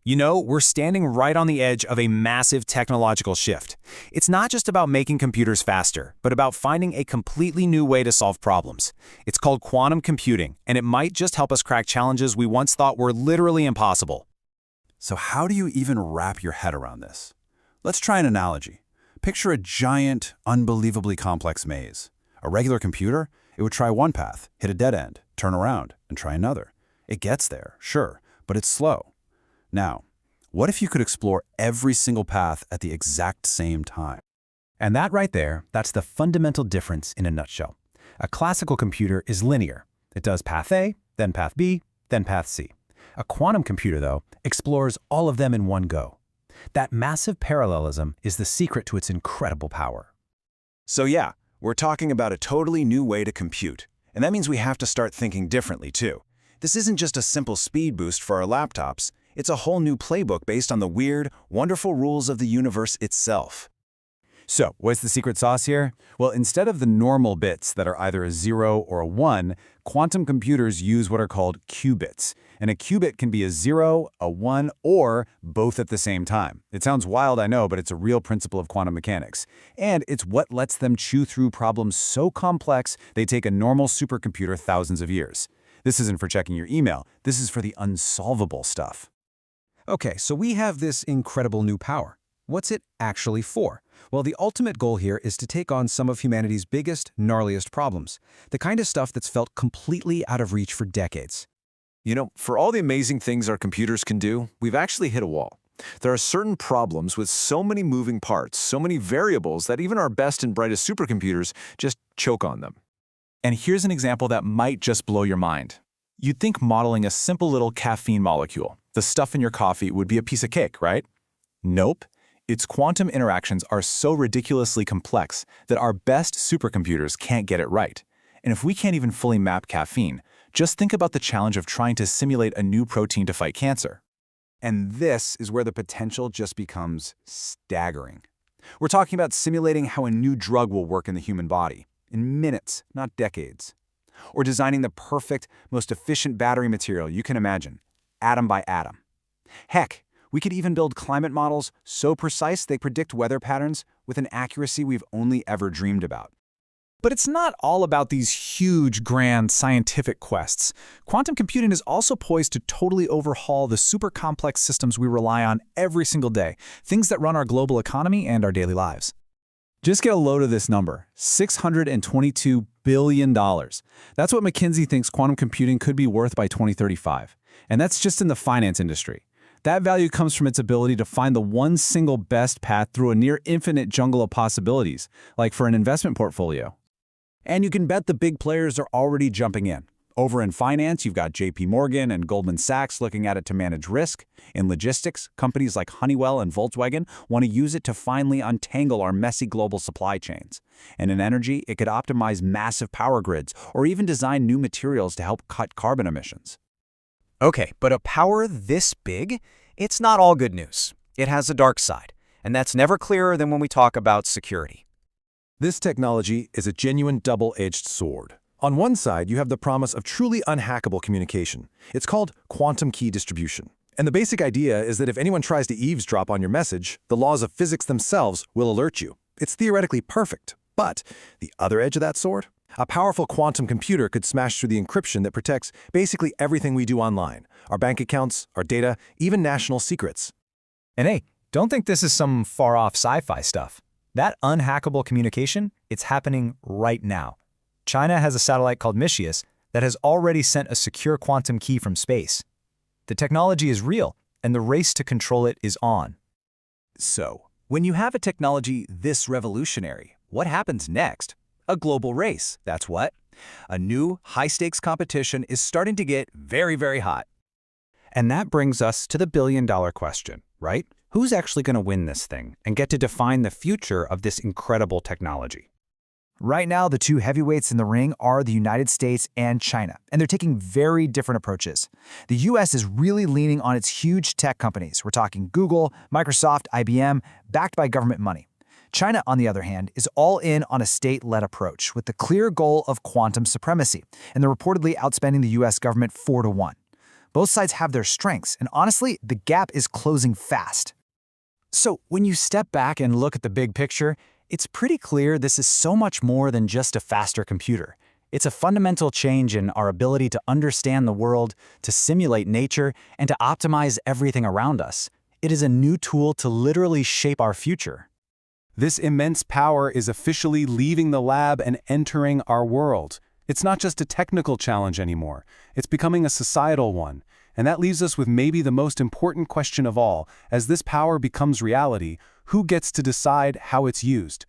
You know, we're standing right on the edge of a massive technological shift. It's not just about making computers faster, but about finding a completely new way to solve problems. It's called quantum computing, and it might just help us crack challenges we once thought were literally impossible. So how do you even wrap your head around this? Let's try an analogy. Picture a giant, unbelievably complex maze. A regular computer, it would try one path, hit a dead end, turn around, and try another. It gets there, sure, but it's slow. Now, what if you could explore every single path at the exact same time? And that right there, that's the fundamental difference in a nutshell. A classical computer is linear. It does path A, then path B, then path C. A quantum computer, though, explores all of them in one go. That massive parallelism is the secret to its incredible power. So yeah, we're talking about a totally new way to compute. And that means we have to start thinking differently, too. This isn't just a simple speed boost for our laptops. It's a whole new playbook based on the weird, wonderful rules of the universe itself. So, what's the secret sauce here? Well, instead of the normal bits that are either a 0 or a 1, quantum computers use what are called qubits. And a qubit can be a 0, a 1, or both at the same time. It sounds wild, I know, but it's a real principle of quantum mechanics. And it's what lets them chew through problems so complex they take a normal supercomputer thousands of years. This isn't for checking your email. This is for the unsolvable stuff. Okay, so we have this incredible new power. What's it actually for? Well, the ultimate goal here is to take on some of humanity's biggest, gnarliest problems. The kind of stuff that's felt completely out of reach for decades. You know, for all the amazing things our computers can do, we've actually hit a wall. There are certain problems with so many moving parts, so many variables that even our best and brightest supercomputers just choke on them. And here's an example that might just blow your mind. You'd think modeling a simple little caffeine molecule, the stuff in your coffee, would be a piece of cake, right? Nope. Its quantum interactions are so ridiculously complex that our best supercomputers can't get it right. And if we can't even fully map caffeine, just think about the challenge of trying to simulate a new protein to fight cancer. And this is where the potential just becomes staggering. We're talking about simulating how a new drug will work in the human body, in minutes, not decades. Or designing the perfect, most efficient battery material you can imagine, atom by atom. Heck, we could even build climate models so precise they predict weather patterns with an accuracy we've only ever dreamed about. But it's not all about these huge, grand scientific quests. Quantum computing is also poised to totally overhaul the super complex systems we rely on every single day, things that run our global economy and our daily lives. Just get a load of this number, $622 billion. That's what McKinsey thinks quantum computing could be worth by 2035. And that's just in the finance industry. That value comes from its ability to find the one single best path through a near infinite jungle of possibilities, like for an investment portfolio. And you can bet the big players are already jumping in. Over in finance, you've got JP Morgan and Goldman Sachs looking at it to manage risk. In logistics, companies like Honeywell and Volkswagen want to use it to finally untangle our messy global supply chains. And in energy, it could optimize massive power grids or even design new materials to help cut carbon emissions. Okay, but a power this big? It's not all good news. It has a dark side, and that's never clearer than when we talk about security. This technology is a genuine double-edged sword. On one side, you have the promise of truly unhackable communication. It's called quantum key distribution. And the basic idea is that if anyone tries to eavesdrop on your message, the laws of physics themselves will alert you. It's theoretically perfect. But the other edge of that sword? A powerful quantum computer could smash through the encryption that protects basically everything we do online. Our bank accounts, our data, even national secrets. And hey, don't think this is some far-off sci-fi stuff. That unhackable communication, it's happening right now. China has a satellite called Mischius that has already sent a secure quantum key from space. The technology is real, and the race to control it is on. So, when you have a technology this revolutionary, what happens next? A global race, that's what. A new, high-stakes competition is starting to get very, very hot. And that brings us to the billion-dollar question, right? Who's actually going to win this thing and get to define the future of this incredible technology? Right now, the two heavyweights in the ring are the United States and China, and they're taking very different approaches. The US is really leaning on its huge tech companies. We're talking Google, Microsoft, IBM, backed by government money. China, on the other hand, is all in on a state-led approach with the clear goal of quantum supremacy, and they're reportedly outspending the US government 4-1. Both sides have their strengths, and honestly, the gap is closing fast. So when you step back and look at the big picture, it's pretty clear this is so much more than just a faster computer. It's a fundamental change in our ability to understand the world, to simulate nature, and to optimize everything around us. It is a new tool to literally shape our future. This immense power is officially leaving the lab and entering our world. It's not just a technical challenge anymore. It's becoming a societal one. And that leaves us with maybe the most important question of all. As this power becomes reality, who gets to decide how it's used?